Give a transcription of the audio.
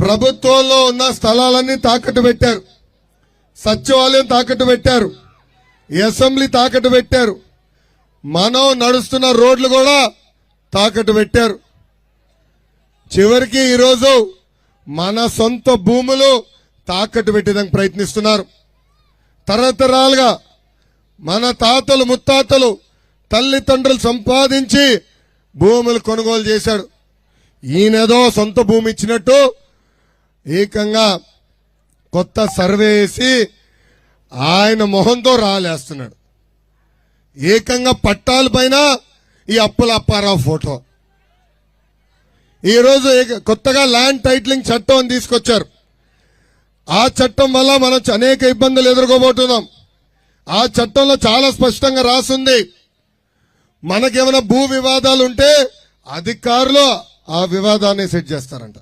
ప్రభుత్వంలో ఉన్న స్థలాలన్నీ తాకట్టు పెట్టారు, సచివాలయం తాకట్టు పెట్టారు, అసెంబ్లీ తాకట్టు పెట్టారు, మనం నడుస్తున్న రోడ్లు కూడా తాకట్టు పెట్టారు. చివరికి ఈరోజు మన సొంత భూములు తాకట్టు పెట్టేదానికి ప్రయత్నిస్తున్నారు. తరతరాలుగా మన తాతలు ముత్తాతలు తల్లిదండ్రులు సంపాదించి భూములు కొనుగోలు చేశాడు. ఈయనేదో సొంత భూమి ఇచ్చినట్టు ఏకంగా కొత్త సర్వే వేసి ఆయన మొహంతో రాలేస్తున్నాడు. ఏకంగా పట్టాల పైన ఈ అప్పుల అప్పారావు ఫోటో. ఈరోజు కొత్తగా ల్యాండ్ టైటిలింగ్ చట్టం అని తీసుకొచ్చారు. ఆ చట్టం వల్ల మనం అనేక ఇబ్బందులు ఎదుర్కోబోతున్నాం. ఆ చట్టంలో చాలా స్పష్టంగా రాసింది, మనకేమైనా భూ వివాదాలు ఉంటే అధికారులు ఆ వివాదాన్ని సెట్ చేస్తారంట.